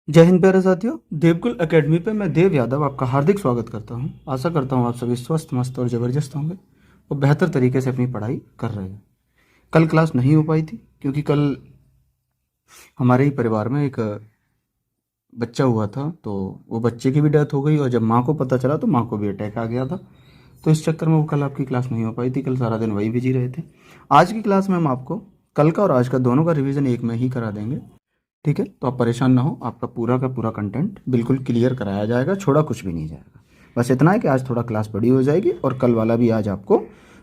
जय हिंद प्यारे साथियों। देवकुल एकेडमी पे मैं देव यादव आपका हार्दिक स्वागत करता हूं। आशा करता हूं आप सभी स्वस्थ मस्त और ज़बरदस्त होंगे और बेहतर तरीके से अपनी पढ़ाई कर रहे हैं। कल क्लास नहीं हो पाई थी क्योंकि कल हमारे ही परिवार में एक बच्चा हुआ था, तो वो बच्चे की भी डेथ हो गई और जब माँ को पता चला तो माँ को भी अटैक आ गया था। तो इस चक्कर में वो कल आपकी क्लास नहीं हो पाई थी। कल सारा दिन वही बिजी रहे थे। आज की क्लास में हम आपको कल का और आज का दोनों का रिवीजन एक में ही करा देंगे। ठीक है, तो आप परेशान ना हो, आपका पूरा का पूरा कंटेंट बिल्कुल क्लियर कराया जाएगा, छोड़ा कुछ भी नहीं जाएगा। बस इतना है कि आज थोड़ा क्लास बड़ी हो जाएगी और कल वाला भी आज आपको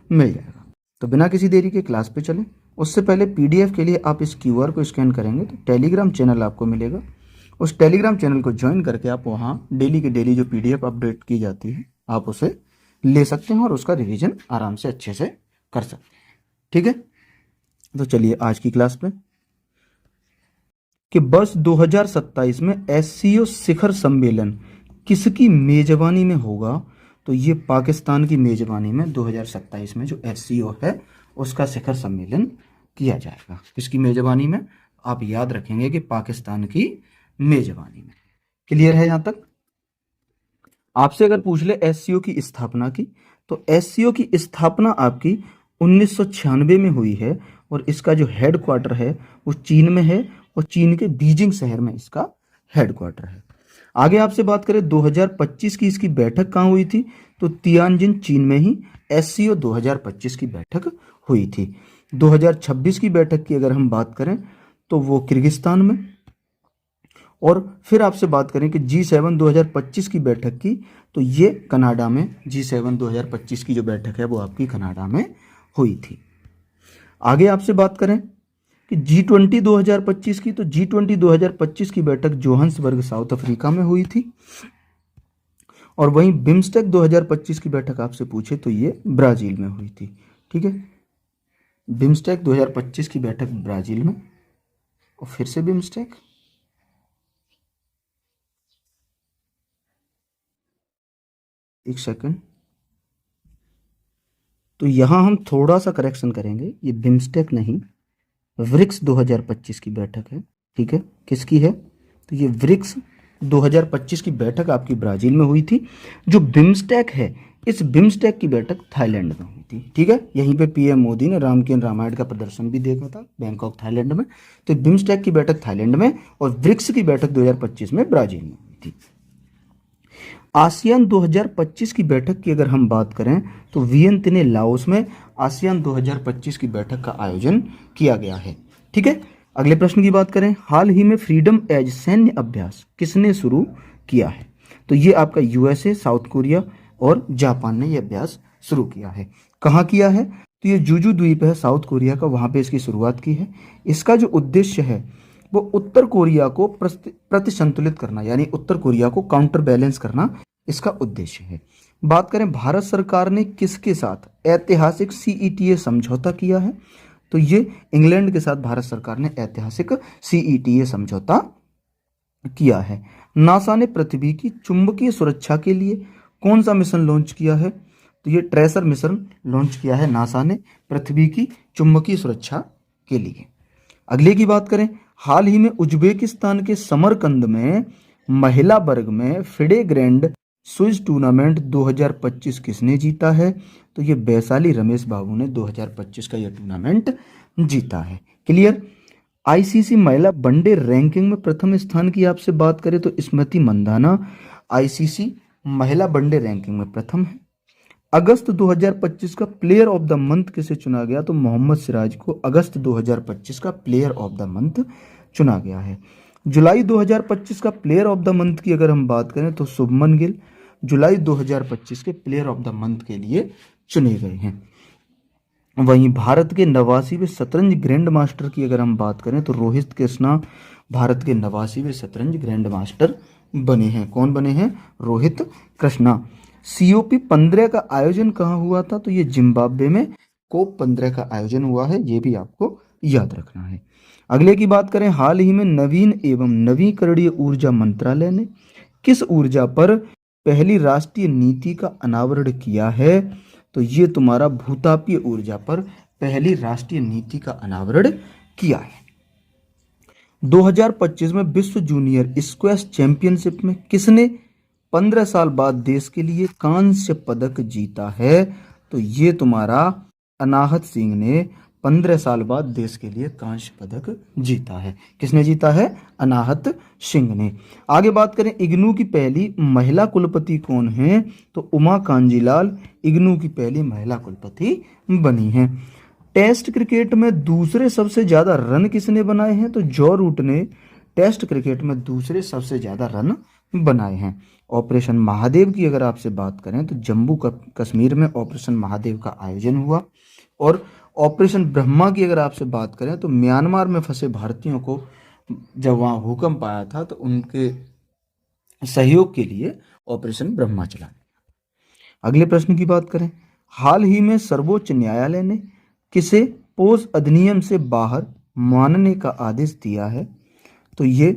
मिल जाएगा। तो बिना किसी देरी के क्लास पे चलें। उससे पहले पीडीएफ के लिए आप इस क्यूआर को स्कैन करेंगे तो टेलीग्राम चैनल आपको मिलेगा। उस टेलीग्राम चैनल को ज्वाइन करके आप वहाँ डेली की डेली जो पीडीएफ अपडेट की जाती है आप उसे ले सकते हैं और उसका रिवीजन आराम से अच्छे से कर सकते हैं। ठीक है, तो चलिए आज की क्लास पे कि वर्ष 2027 में एससीओ शिखर सम्मेलन किसकी मेजबानी में होगा। तो ये पाकिस्तान की मेजबानी में 2027 में जो एससीओ है उसका शिखर सम्मेलन किया जाएगा। किसकी मेजबानी में? आप याद रखेंगे कि पाकिस्तान की मेजबानी में। क्लियर है यहाँ तक? आपसे अगर पूछ ले एससीओ की स्थापना की, तो एससीओ की स्थापना आपकी 1996 में हुई है और इसका जो हेड क्वार्टर है वो चीन में है और चीन के बीजिंग शहर में इसका हेड क्वार्टर है। आगे आपसे बात करें 2025 की इसकी बैठक कहाँ हुई थी, तो तियानजिन चीन में ही एससीओ 2025 की बैठक हुई थी। 2026 की बैठक की अगर हम बात करें तो वो किर्गिस्तान में। और फिर आपसे बात करें कि G7 2025 की बैठक की, तो ये कनाडा में G7 2025 की जो बैठक है वो आपकी कनाडा में हुई थी। आगे आपसे बात करें कि G20 2025 की, तो G20 2025 की बैठक जोहान्सबर्ग साउथ अफ्रीका में हुई थी। और वहीं बिम्स्टेक 2025 की बैठक आपसे पूछे तो ये ब्राजील में हुई थी। ठीक है, बिम्स्टेक 2025 की बैठक ब्राजील में। और फिर से बिम्स्टेक, एक सेकंड, तो यहां हम थोड़ा सा करेक्शन करेंगे, ये बिम्स्टेक नहीं ब्रिक्स 2025 की बैठक है। ठीक है, किसकी है? तो ये ब्रिक्स 2025 की बैठक आपकी ब्राजील में हुई थी। जो बिम्स्टेक है, इस बिम्स्टेक की बैठक थाईलैंड में हुई थी। ठीक है, यहीं पे पीएम मोदी ने रामकिन रामायण का प्रदर्शन भी देखा था बैंकॉक थाईलैंड में। तो बिम्स्टेक की बैठक थाईलैंड में और ब्रिक्स की बैठक 2025 में ब्राजील में हुई थी। आसियान 2025 की बैठक की अगर हम बात करें तो वियंतिने लाओस में आसियान 2025 की बैठक का आयोजन किया गया है। ठीक है, अगले प्रश्न की बात करें, हाल ही में फ्रीडम एज सैन्य अभ्यास किसने शुरू किया है? तो ये आपका यूएसए, साउथ कोरिया और जापान ने यह अभ्यास शुरू किया है। कहाँ किया है? तो ये जूजू द्वीप है साउथ कोरिया का, वहां पे इसकी शुरुआत की है। इसका जो उद्देश्य है वो उत्तर कोरिया को प्रतिसंतुलित करना, यानी उत्तर कोरिया को काउंटर बैलेंस करना इसका उद्देश्य है। बात करें भारत सरकार ने किसके साथ ऐतिहासिक सीईटीए समझौता किया है, तो ये इंग्लैंड के साथ भारत सरकार ने ऐतिहासिक सीईटीए समझौता किया है। नासा ने पृथ्वी की चुंबकीय सुरक्षा के लिए कौन सा मिशन लॉन्च किया है? तो ये ट्रेसर मिशन लॉन्च किया है नासा ने पृथ्वी की चुंबकीय सुरक्षा के लिए। अगले की बात करें, हाल ही में उज्बेकिस्तान के समरकंद में महिला वर्ग में फिडे ग्रैंड स्विज टूर्नामेंट 2025 किसने जीता है? तो ये वैशाली रमेश बाबू ने 2025 का यह टूर्नामेंट जीता है। क्लियर? आईसीसी महिला वनडे रैंकिंग में प्रथम स्थान की आपसे बात करें तो स्मृति मंदाना आईसीसी महिला वनडे रैंकिंग में प्रथम है। अगस्त 2025 का प्लेयर ऑफ द मंथ किसे चुना गया? तो मोहम्मद सिराज को अगस्त 2025 का प्लेयर ऑफ द मंथ चुना गया है। जुलाई 2025 का प्लेयर ऑफ द मंथ की अगर हम बात करें तो शुभमन गिल जुलाई 2025 के प्लेयर ऑफ द मंथ के लिए चुने गए हैं। वहीं भारत के 89वें शतरंज ग्रैंड मास्टर की अगर हम बात करें तो रोहित कृष्णा भारत के 89वें शतरंज ग्रैंड मास्टर बने हैं। कौन बने हैं? रोहित कृष्णा। COP 15 का आयोजन कहाँ हुआ था? तो ये जिम्बाब्वे में COP 15 का आयोजन हुआ है, ये भी आपको याद रखना है। अगले की बात करें, हाल ही में नवीन एवं नवीकरणीय ऊर्जा मंत्रालय ने किस ऊर्जा पर पहली राष्ट्रीय नीति का अनावरण किया है? तो ये तुम्हारा भूतापीय ऊर्जा पर पहली राष्ट्रीय नीति का अनावरण किया है। 2025 में विश्व जूनियर स्क्वैश चैंपियनशिप में किसने 15 साल बाद देश के लिए कांस्य पदक जीता है? तो ये तुम्हारा अनाहत सिंह ने 15 साल बाद देश के लिए कांस्य पदक जीता है। किसने जीता है? अनाहत सिंह ने। आगे बात करें, इग्नू की पहली महिला कुलपति कौन है? तो उमा कांजीलाल इग्नू की पहली महिला कुलपति बनी हैं। टेस्ट क्रिकेट में दूसरे सबसे ज्यादा रन किसने बनाए हैं? तो जॉ रूट ने टेस्ट क्रिकेट में दूसरे सबसे ज्यादा रन बनाए हैं। ऑपरेशन महादेव की अगर आपसे बात करें तो जम्मू कश्मीर में ऑपरेशन महादेव का आयोजन हुआ। और ऑपरेशन ब्रह्मा की अगर आपसे बात करें तो म्यांमार में फंसे भारतीयों को जब वहाँ भूकंप आया था तो उनके सहयोग के लिए ऑपरेशन ब्रह्मा चला। अगले प्रश्न की बात करें, हाल ही में सर्वोच्च न्यायालय ने किसे पोस अधिनियम से बाहर मानने का आदेश दिया है? तो ये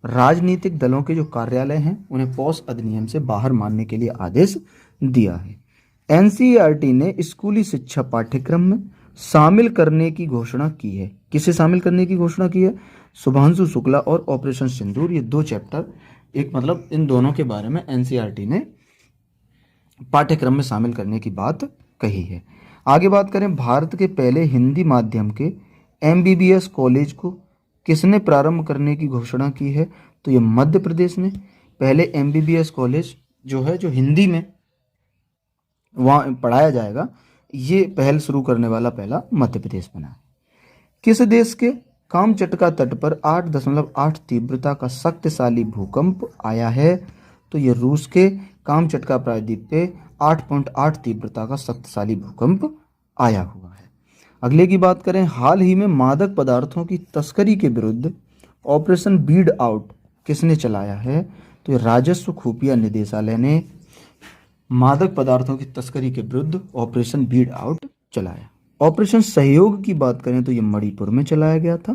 राजनीतिक दलों के जो कार्यालय हैं उन्हें पॉस अधिनियम से बाहर मानने के लिए आदेश दिया है। एनसीईआरटी ने स्कूली शिक्षा पाठ्यक्रम में शामिल करने की घोषणा की है। किसे शामिल करने की घोषणा की है? शुभांशु शुक्ला और ऑपरेशन सिंदूर, ये 2 चैप्टर, एक मतलब इन दोनों के बारे में एनसीईआरटी ने पाठ्यक्रम में शामिल करने की बात कही है। आगे बात करें, भारत के पहले हिंदी माध्यम के एमबीबीएस कॉलेज को किसने प्रारंभ करने की घोषणा की है? तो ये मध्य प्रदेश ने पहले एमबीबीएस कॉलेज जो है, जो हिंदी में वहाँ पढ़ाया जाएगा, ये पहल शुरू करने वाला पहला मध्य प्रदेश बना है। किस देश के कामचटका तट पर 8.8 तीव्रता का शक्तिशाली भूकंप आया है? तो ये रूस के कामचटका प्रायद्वीप पे 8.8 तीव्रता का शक्तिशाली भूकंप आया हुआ है। अगले की बात करें, हाल ही में मादक पदार्थों की तस्करी के विरुद्ध ऑपरेशन बीड आउट किसने चलाया है? तो राजस्व खुफिया निदेशालय ने मादक पदार्थों की तस्करी के विरुद्ध ऑपरेशन बीड आउट चलाया। ऑपरेशन सहयोग की बात करें तो ये मणिपुर में चलाया गया था।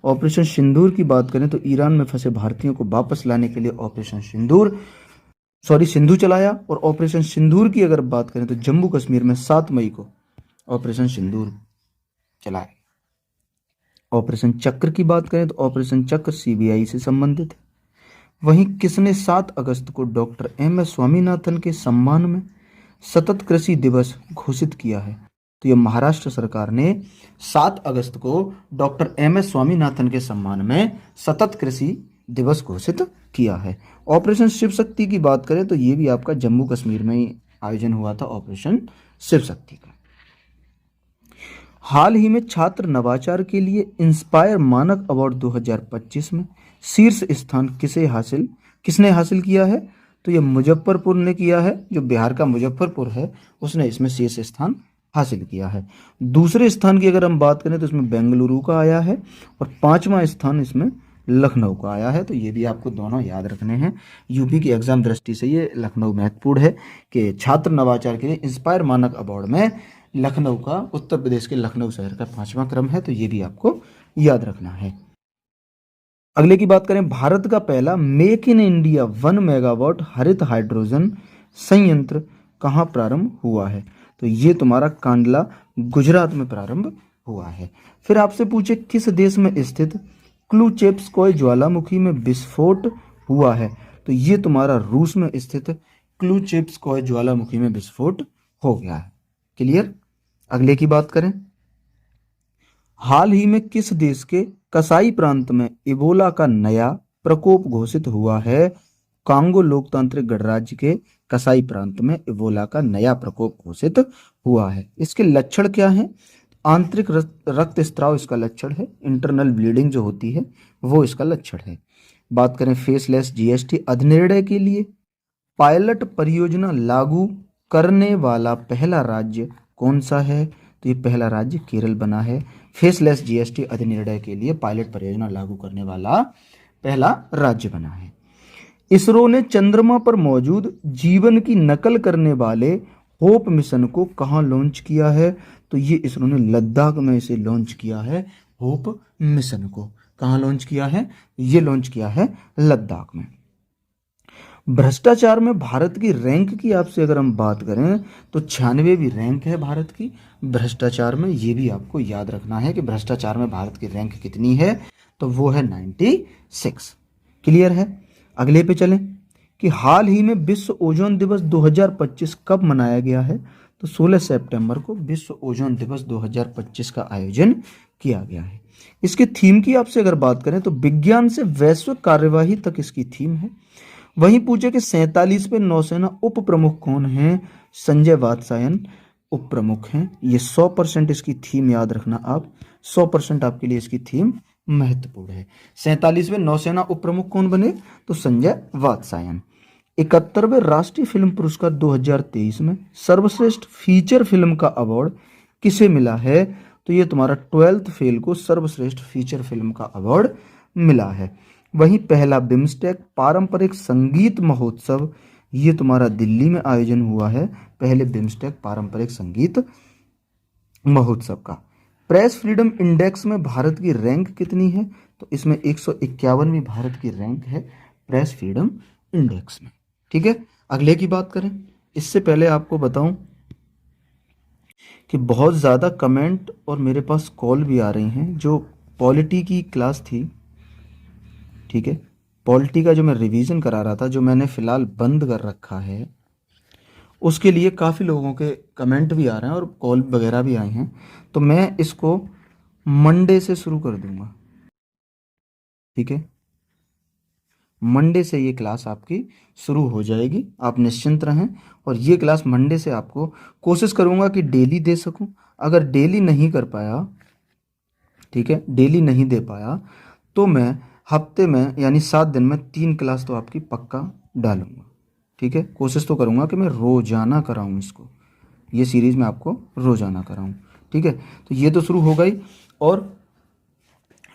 ऑपरेशन सिंदूर की बात करें तो ईरान में फंसे भारतीयों को वापस लाने के लिए ऑपरेशन सिंधु चलाया। और ऑपरेशन सिंदूर की अगर बात करें तो जम्मू कश्मीर में 7 मई को ऑपरेशन सिंदूर चलाया। ऑपरेशन चक्र की बात करें तो ऑपरेशन चक्र सीबीआई से संबंधित है। वहीं किसने 7 अगस्त को डॉक्टर एम.एस. स्वामीनाथन के सम्मान में सतत कृषि दिवस घोषित किया है? तो यह महाराष्ट्र सरकार ने 7 अगस्त को डॉक्टर एम.एस. स्वामीनाथन के सम्मान में सतत कृषि दिवस घोषित किया है। ऑपरेशन शिव शक्ति की बात करें तो ये भी आपका जम्मू कश्मीर में ही आयोजन हुआ था, ऑपरेशन शिव शक्ति का। हाल ही में छात्र नवाचार के लिए इंस्पायर मानक अवार्ड 2025 में शीर्ष स्थान किसने हासिल किया है? तो ये मुजफ्फरपुर ने किया है। जो बिहार का मुजफ्फरपुर है उसने इसमें शीर्ष स्थान हासिल किया है। दूसरे स्थान की अगर हम बात करें तो इसमें बेंगलुरु का आया है और 5वां स्थान इसमें लखनऊ का आया है। तो ये भी आपको दोनों याद रखने हैं। यूपी की एग्जाम दृष्टि से ये लखनऊ महत्वपूर्ण है कि छात्र नवाचार के लिए इंस्पायर मानक अवार्ड में लखनऊ का, उत्तर प्रदेश के लखनऊ शहर का 5वां क्रम है। तो ये भी आपको याद रखना है। अगले की बात करें, भारत का पहला मेक इन इंडिया 1 मेगावाट हरित हाइड्रोजन संयंत्र कहाँ प्रारंभ हुआ है? तो ये तुम्हारा कांडला गुजरात में प्रारंभ हुआ है। फिर आपसे पूछे किस देश में स्थित क्लूचेप्स्कोय ज्वालामुखी में विस्फोट हुआ है? तो ये तुम्हारा रूस में स्थित क्लूचेप्स्कोय ज्वालामुखी में विस्फोट हो गया है। क्लियर। अगले की बात करें, हाल ही में किस देश के कसाई प्रांत में इबोला का नया प्रकोप घोषित हुआ है? कांगो लोकतांत्रिक गणराज्य के कसाई प्रांत में इबोला का नया प्रकोप घोषित हुआ है। इसके लक्षण क्या हैं? आंतरिक रक्तस्राव इसका लक्षण है। इंटरनल ब्लीडिंग जो होती है वो इसका लक्षण है। बात करें फेसलेस जीएसटी अधिनिर्णय के लिए पायलट परियोजना लागू करने वाला पहला राज्य कौन सा है? तो ये पहला राज्य केरल बना है। फेसलेस जीएसटी अधिनिर्णय के लिए पायलट परियोजना लागू करने वाला पहला राज्य बना है। इसरो ने चंद्रमा पर मौजूद जीवन की नकल करने वाले होप मिशन को कहाँ लॉन्च किया है? तो ये इसरो ने लद्दाख में इसे लॉन्च किया है। होप मिशन को कहाँ लॉन्च किया है? ये लॉन्च किया है लद्दाख में। भ्रष्टाचार में भारत की रैंक की आपसे अगर हम बात करें तो 96वीं रैंक है भारत की भ्रष्टाचार में। ये भी आपको याद रखना है कि भ्रष्टाचार में भारत की रैंक कितनी है। तो वो है 96। क्लियर है। अगले पे चलें कि हाल ही में विश्व ओजोन दिवस 2025 कब मनाया गया है। तो 16 सितंबर को विश्व ओजोन दिवस 2025 का आयोजन किया गया है। इसके थीम की आपसे अगर बात करें तो विज्ञान से वैश्विक कार्यवाही तक इसकी थीम है। वहीं पूछे कि 47वें नौसेना उप प्रमुख कौन हैं। संजय वात्सायन उप प्रमुख हैं। ये 100% इसकी थीम याद रखना आप, 100% आपके लिए इसकी थीम महत्वपूर्ण है। 47वें नौसेना उप प्रमुख कौन बने। तो संजय वात्सायन। 71वें राष्ट्रीय फिल्म पुरस्कार 2023 में सर्वश्रेष्ठ फीचर फिल्म का अवार्ड किसे मिला है। तो ये तुम्हारा 12th फेल को सर्वश्रेष्ठ फीचर फिल्म का अवार्ड मिला है। वहीं पहला बिम्स्टेक पारंपरिक संगीत महोत्सव, ये तुम्हारा दिल्ली में आयोजन हुआ है, पहले बिम्स्टेक पारंपरिक संगीत महोत्सव का। प्रेस फ्रीडम इंडेक्स में भारत की रैंक कितनी है। तो इसमें 151वीं भारत की रैंक है प्रेस फ्रीडम इंडेक्स में। ठीक है। अगले की बात करें, इससे पहले आपको बताऊं कि बहुत ज़्यादा कमेंट और मेरे पास कॉल भी आ रही हैं। जो पॉलिटी की क्लास थी, ठीक है, पॉलिटी का जो मैं रिवीजन करा रहा था, जो मैंने फ़िलहाल बंद कर रखा है, उसके लिए काफ़ी लोगों के कमेंट भी आ रहे हैं और कॉल वगैरह भी आए हैं। तो मैं इसको मंडे से शुरू कर दूंगा। ठीक है, मंडे से ये क्लास आपकी शुरू हो जाएगी, आप निश्चिंत रहें। और ये क्लास मंडे से आपको कोशिश करूँगा कि डेली दे सकूँ। अगर डेली नहीं कर पाया, ठीक है, डेली नहीं दे पाया, तो मैं हफ्ते में यानी 7 दिन में 3 क्लास तो आपकी पक्का डालूँगा। ठीक है, कोशिश तो करूँगा कि मैं रोज़ाना कराऊँ इसको, ये सीरीज़ में आपको रोज़ाना कराऊँ। ठीक है, तो ये तो शुरू हो गई। और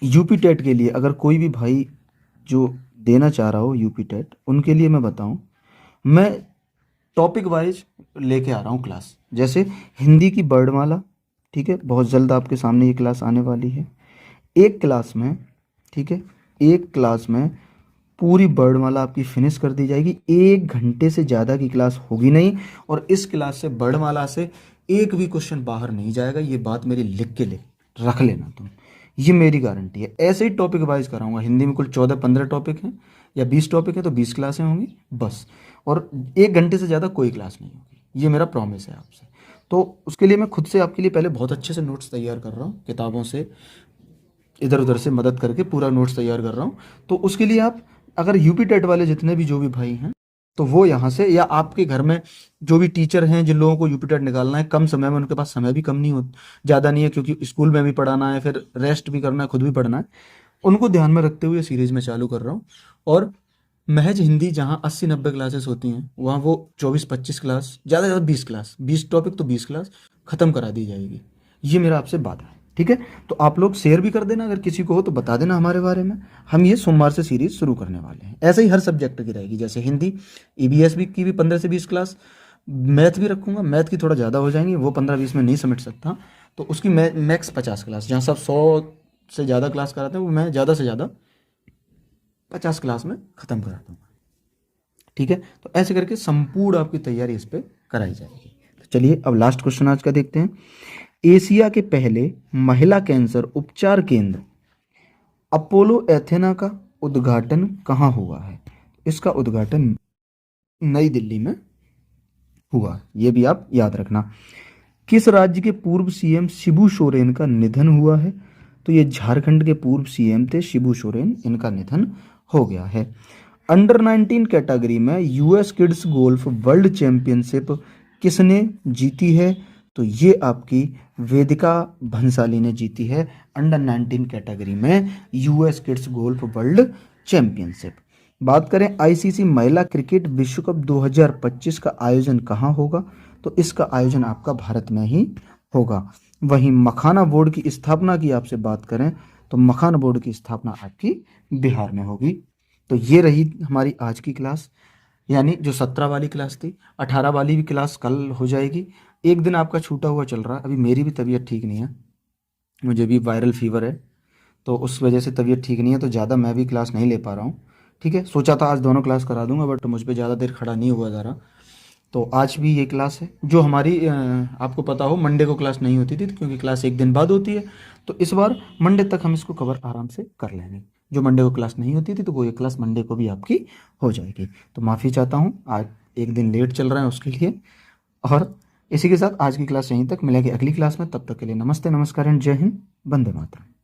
यूपी टेट के लिए अगर कोई भी भाई जो देना चाह रहा हो यूपी टेट, उनके लिए मैं बताऊं, मैं टॉपिक वाइज लेके आ रहा हूं क्लास। जैसे हिंदी की वर्णमाला, ठीक है, बहुत जल्द आपके सामने ये क्लास आने वाली है। एक क्लास में, ठीक है, एक क्लास में पूरी वर्णमाला आपकी फिनिश कर दी जाएगी। 1 घंटे से ज़्यादा की क्लास होगी नहीं, और इस क्लास से वर्णमाला से एक भी क्वेश्चन बाहर नहीं जाएगा। ये बात मेरी लिख के रख लेना तुम, ये मेरी गारंटी है। ऐसे ही टॉपिक वाइज कराऊंगा। हिंदी में कुल 14-15 टॉपिक हैं या 20 टॉपिक हैं, तो 20 क्लासें होंगी बस, और 1 घंटे से ज़्यादा कोई क्लास नहीं होगी। ये मेरा प्रॉमिस है आपसे। तो उसके लिए मैं खुद से आपके लिए पहले बहुत अच्छे से नोट्स तैयार कर रहा हूँ, किताबों से इधर उधर से मदद करके पूरा नोट्स तैयार कर रहा हूँ। तो उसके लिए आप अगर यूपी टेट वाले जितने भी जो भी भाई हैं, तो वो यहाँ से, या आपके घर में जो भी टीचर हैं जिन लोगों को यूपी टेट निकालना है कम समय में, उनके पास समय भी कम नहीं हो, ज़्यादा नहीं है, क्योंकि स्कूल में भी पढ़ाना है, फिर रेस्ट भी करना है, खुद भी पढ़ना है, उनको ध्यान में रखते हुए सीरीज़ में चालू कर रहा हूँ। और महज हिंदी जहाँ 80-90 क्लासेस होती हैं, वहाँ वो 24-25 क्लास, ज़्यादा से ज़्यादा 20 क्लास, 20 टॉपिक तो 20 क्लास ख़त्म करा दी जाएगी। ये मेरा आपसे वादा है। ठीक है, तो आप लोग शेयर भी कर देना, अगर किसी को हो तो बता देना हमारे बारे में। हम ये सोमवार से सीरीज शुरू करने वाले हैं। ऐसे ही हर सब्जेक्ट की रहेगी, जैसे हिंदी ईवीएस की भी 15 से 20 क्लास, मैथ भी रखूँगा। मैथ की थोड़ा ज़्यादा हो जाएंगी, वो 15-20 में नहीं समेट सकता, तो उसकी मैक्स 50 क्लास, जहाँ सब 100 से ज़्यादा क्लास कराते हैं, वो मैं ज़्यादा से ज़्यादा 50 क्लास में ख़त्म करा दूँगा। ठीक है, तो ऐसे करके संपूर्ण आपकी तैयारी इस पर कराई जाएगी। तो चलिए अब लास्ट क्वेश्चन आज का देखते हैं। एशिया के पहले महिला कैंसर उपचार केंद्र अपोलो एथेना का उद्घाटन कहाँ हुआ है। इसका उद्घाटन नई दिल्ली में हुआ, ये भी आप याद रखना। किस राज्य के पूर्व सीएम शिबू सोरेन का निधन हुआ है। तो ये झारखंड के पूर्व सीएम थे शिबू सोरेन, इनका निधन हो गया है। अंडर 19 कैटेगरी में US kids golf world championship किसने जीती है। तो ये आपकी वेदिका भंसाली ने जीती है अंडर 19 कैटेगरी में US kids golf world championship. बात करें आईसीसी महिला क्रिकेट विश्व कप 2025 का आयोजन कहाँ होगा। तो इसका आयोजन आपका भारत में ही होगा। वहीं मखाना बोर्ड की स्थापना की आपसे बात करें तो मखाना बोर्ड की स्थापना आपकी बिहार में होगी। तो ये रही हमारी आज की क्लास, यानी जो 17 वाली क्लास थी। 18 वाली भी क्लास कल हो जाएगी। एक दिन आपका छूटा हुआ चल रहा है, अभी मेरी भी तबीयत ठीक नहीं है, मुझे भी वायरल फीवर है, तो उस वजह से तबीयत ठीक नहीं है, तो ज़्यादा मैं भी क्लास नहीं ले पा रहा हूँ। ठीक है, सोचा था आज दोनों क्लास करा दूंगा, बट मुझ पर ज़्यादा देर खड़ा नहीं हुआ जा रहा, तो आज भी ये क्लास है जो हमारी आपको पता हो मंडे को क्लास नहीं होती थी क्योंकि क्लास एक दिन बाद होती है। तो इस बार मंडे तक हम इसको कवर आराम से कर लेंगे। जो मंडे को क्लास नहीं होती थी तो वो ये क्लास मंडे को भी आपकी हो जाएगी। तो माफ़ी चाहता हूँ आज एक दिन लेट चल रहा है उसके लिए। और इसी के साथ आज की क्लास यहीं तक, मिलेगी अगली क्लास में। तब तक के लिए नमस्ते, नमस्कार एंड जय हिंद, वंदे मातरम।